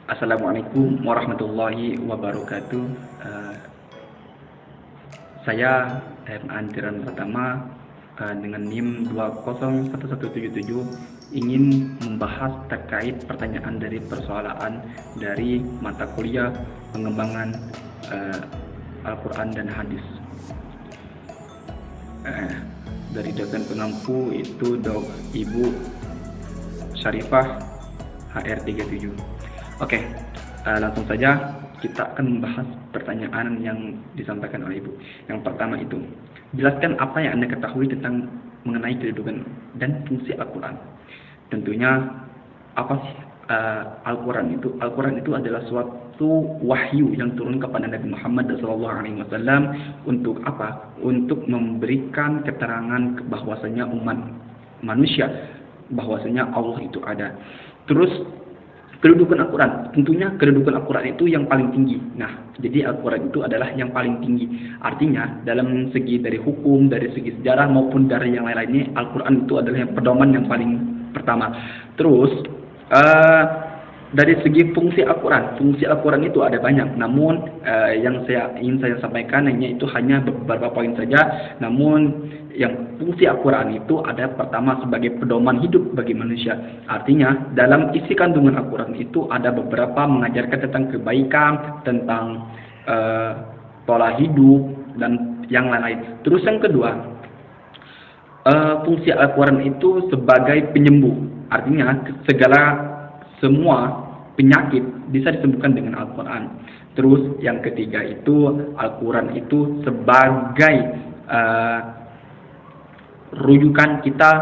Assalamualaikum warahmatullahi wabarakatuh. Saya Antiran pertama dengan NIM 201177 ingin membahas terkait pertanyaan dari persoalan dari mata kuliah pengembangan Al-Quran dan Hadis. Dari dosen pengampu itu Ibu Syarifah HR37. Oke, langsung saja kita akan membahas pertanyaan yang disampaikan oleh Ibu. Yang pertama itu, jelaskan apa yang Anda ketahui tentang mengenai kedudukan dan fungsi Al-Quran. Tentunya, apa sih Al-Quran itu? Al-Quran itu adalah suatu wahyu yang turun kepada Nabi Muhammad SAW untuk apa? Untuk memberikan keterangan bahwasanya umat manusia, bahwasanya Allah itu ada. Terus, kedudukan Al-Quran, tentunya kedudukan Al-Quran itu yang paling tinggi. Nah, jadi Al-Quran itu adalah yang paling tinggi. Artinya, dalam segi dari hukum, dari segi sejarah, maupun dari yang lain-lainnya, Al-Quran itu adalah yang pedoman yang paling pertama. Terus, dari segi fungsi Al-Quran itu ada banyak. Namun, yang ingin saya sampaikan itu hanya beberapa poin saja. Namun, yang fungsi Al-Quran itu ada pertama sebagai pedoman hidup bagi manusia. Artinya dalam isi kandungan Al-Quran itu ada beberapa mengajarkan tentang kebaikan, tentang pola hidup dan yang lain-lain. Terus yang kedua, fungsi Al-Quran itu sebagai penyembuh. Artinya semua penyakit bisa disembuhkan dengan Al-Quran. Terus yang ketiga itu Al-Quran itu sebagai rujukan kita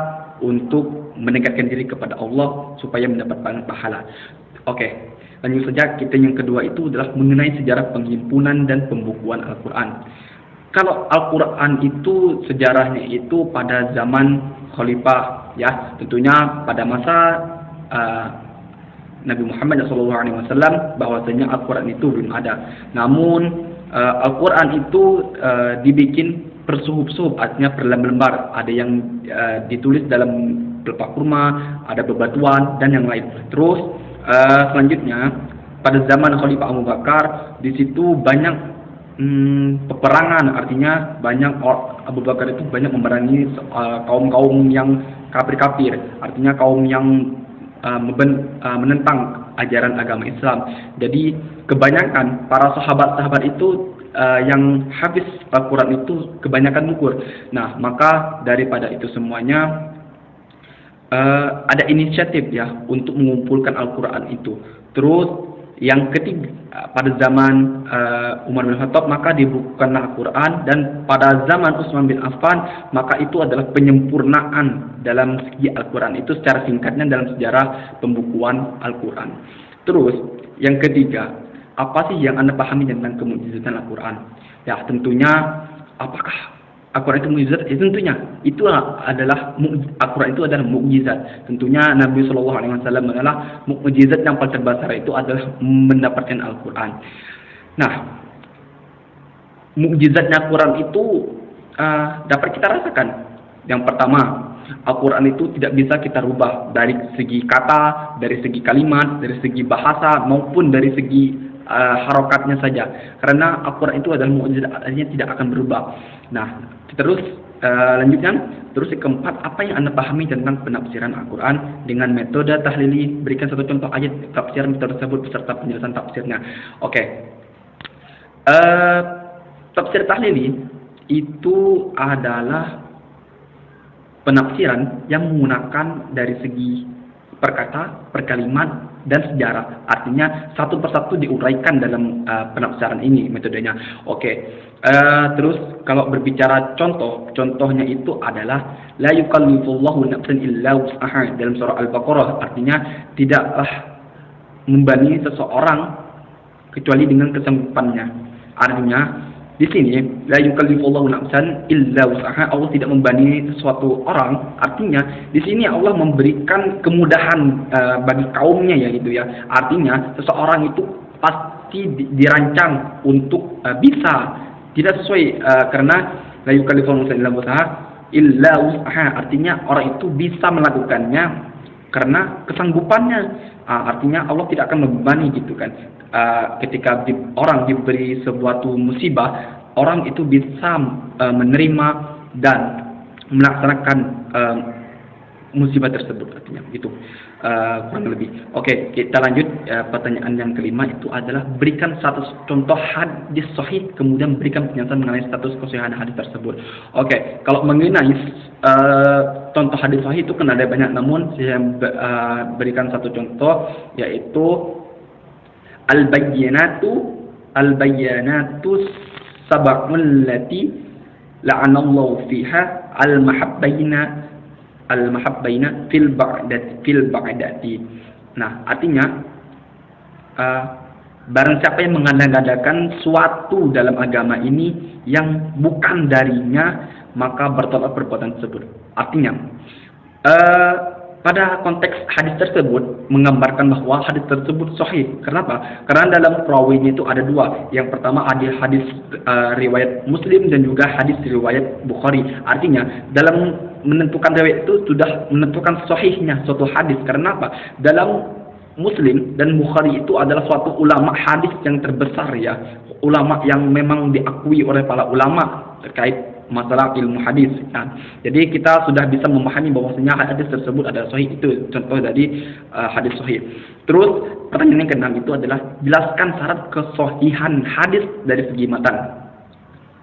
untuk mendekatkan diri kepada Allah supaya mendapatkan pahala. Oke, lanjut saja. Kita yang kedua itu adalah mengenai sejarah penghimpunan dan pembukuan Al-Quran. Kalau Al-Quran itu sejarahnya itu pada zaman Khalifah, ya, tentunya pada masa Nabi Muhammad SAW, bahwasanya Al-Quran itu belum ada. Namun Al-Quran itu dibikin bersuhub-suhub, artinya berlembar-lembar. Ada yang ditulis dalam pelepah kurma, ada bebatuan dan yang lain. Terus selanjutnya pada zaman Khalifah Abu Bakar, di situ banyak peperangan. Artinya Abu Bakar itu banyak memerangi kaum-kaum yang kafir-kafir. Artinya kaum yang menentang ajaran agama Islam. Jadi kebanyakan para sahabat-sahabat itu yang hafiz Al-Quran itu kebanyakan gugur. Nah, maka daripada itu semuanya ada inisiatif ya untuk mengumpulkan Al-Quran itu. Terus yang ketiga, pada zaman Umar bin Khattab maka dibukukanlah Al-Quran, dan pada zaman Utsman bin Affan maka itu adalah penyempurnaan dalam segi Al-Quran itu secara singkatnya dalam sejarah pembukuan Al-Quran. Terus yang ketiga, apa sih yang Anda pahami tentang kemukjizatan Al-Quran? Ya, tentunya apakah Al-Quran itu mukjizat? Tentunya itu adalah Al-Quran itu adalah mukjizat. Tentunya Nabi SAW adalah mukjizat yang paling terbesar itu adalah mendapatkan Al-Quran. Nah, mukjizatnya Al-Quran itu dapat kita rasakan. Yang pertama, Al-Quran itu tidak bisa kita rubah dari segi kata, dari segi kalimat, dari segi bahasa, maupun dari segi harokatnya saja. Karena Al-Quran itu adalah mukjizat, artinya tidak akan berubah. Nah, terus lanjutnya, terus yang keempat, apa yang Anda pahami tentang penafsiran Al-Quran dengan metode tahlili? Berikan satu contoh ayat tafsir metode tersebut beserta penjelasan tafsirnya. Oke. Tafsir tahlili itu adalah penafsiran yang menggunakan dari segi perkata, perkalimat, dan sejarah. Artinya satu persatu diuraikan dalam penafsiran ini metodenya. Oke. Terus kalau berbicara contohnya itu adalah la yukallifullahu nafsan illa wus'aha dalam surah Al-Baqarah. Artinya tidaklah membebani seseorang kecuali dengan kesanggupannya. Artinya di sini la yukallifullahu nafsan illa wus'aha, Allah tidak membebani sesuatu orang. Artinya di sini Allah memberikan kemudahan bagi kaumnya, ya gitu ya. Artinya seseorang itu pasti dirancang untuk bisa, tidak sesuai karena la yukallifullahu nafsan illa wus'aha, artinya orang itu bisa melakukannya karena kesanggupannya. Artinya Allah tidak akan membebani gitu kan. Ketika orang diberi sebuah musibah, orang itu bisa menerima dan melaksanakan musibah tersebut, artinya gitu, kurang lebih. Oke, kita lanjut. Pertanyaan yang kelima itu adalah berikan status contoh hadis sahih, kemudian berikan penjelasan mengenai status kesahihan hadis tersebut. Oke, kalau mengenai contoh hadis sahih itu kan ada banyak, namun saya berikan satu contoh, yaitu al-bayyanatu sab'un lati la'anallahu fiha al-mahabbaina fil ba'dati. Nah, artinya barang siapa yang mengada-ngadakan suatu dalam agama ini yang bukan darinya, maka bertolak perbuatan tersebut. Artinya pada konteks hadis tersebut menggambarkan bahwa hadis tersebut sahih. Kenapa? Karena dalam perawinya itu ada dua. Yang pertama ada hadis riwayat Muslim dan juga hadis riwayat Bukhari. Artinya dalam menentukan riwayat itu sudah menentukan sahihnya suatu hadis. Karena apa? Dalam Muslim dan Bukhari itu adalah suatu ulama hadis yang terbesar, ya. Ulama yang memang diakui oleh para ulama terkait masalah ilmu hadis. Jadi kita sudah bisa memahami bahwasanya hadis tersebut adalah sahih. Itu contoh dari hadis sahih. Terus pertanyaan yang keenam itu adalah jelaskan syarat kesahihan hadis dari segi matan.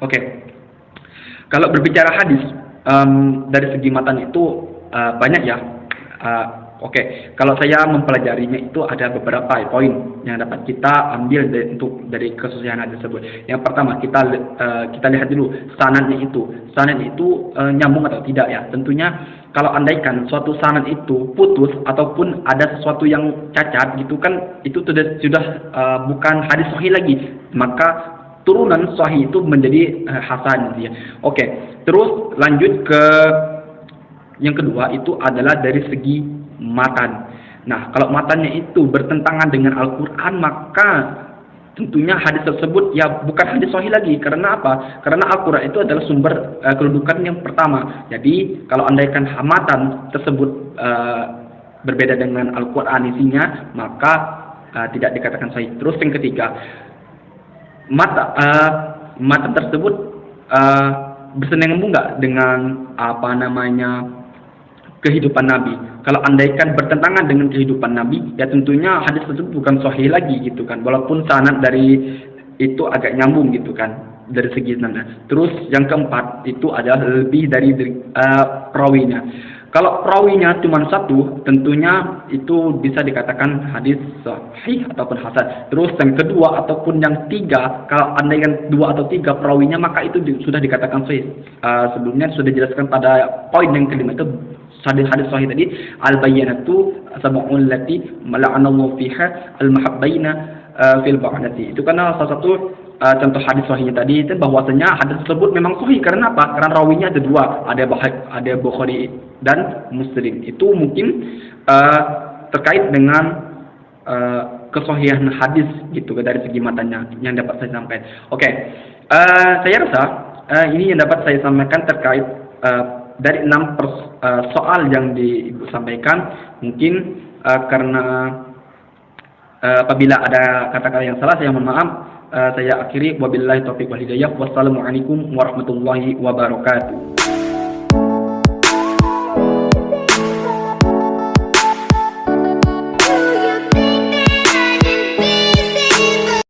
Oke. Kalau berbicara hadis dari segi matan itu banyak, ya. Oke, kalau saya mempelajarinya itu ada beberapa poin yang dapat kita ambil dari kesahihan hadis tersebut. Yang pertama, kita lihat dulu sanadnya itu. Sanad itu nyambung atau tidak, ya. Tentunya kalau andaikan suatu sanad itu putus ataupun ada sesuatu yang cacat gitu kan, itu sudah bukan hadis sahih lagi. Maka turunan sahih itu menjadi hasan, gitu ya. Oke, terus lanjut ke yang kedua, itu adalah dari segi matan. Nah, kalau matannya itu bertentangan dengan Al-Quran, maka tentunya hadis tersebut ya bukan hadis sahih lagi. Karena apa? Karena Al-Quran itu adalah sumber kedudukan yang pertama. Jadi kalau andaikan matan tersebut berbeda dengan Al-Quran isinya, maka tidak dikatakan sahih. Terus yang ketiga, matan tersebut bersenambung enggak dengan kehidupan Nabi. Kalau andaikan bertentangan dengan kehidupan Nabi, ya tentunya hadis tersebut bukan sahih lagi gitu kan. Walaupun sanad dari itu agak nyambung gitu kan dari segi sanad. Terus yang keempat itu adalah lebih dari perawinya. Kalau perawinya cuma satu, tentunya itu bisa dikatakan hadis sahih ataupun hasan. Terus yang kedua ataupun yang tiga, kalau andaikan dua atau tiga perawinya, maka itu sudah dikatakan sahih. Sebelumnya sudah dijelaskan pada poin yang kelima itu hadis sahih tadi, al-bayyanatu sab'un lati la'anallahu fiha al-mahabbaina fil ba'dati. Itu karena salah satu contoh hadis sahihnya tadi itu bahwasanya hadis tersebut memang sahih. Karena apa? Karena rawinya ada dua, ada Bukhari dan Muslim. Itu mungkin terkait dengan kesahihan hadis gitu dari segi matanya yang dapat saya sampaikan. Oke. Saya rasa ini yang dapat saya sampaikan terkait dari 6 soal yang disampaikan. Mungkin karena apabila ada kata-kata yang salah, saya mohon maaf. Saya akhiri, wabillahi taufiq wal hidayah. Wassalamualaikum warahmatullahi wabarakatuh.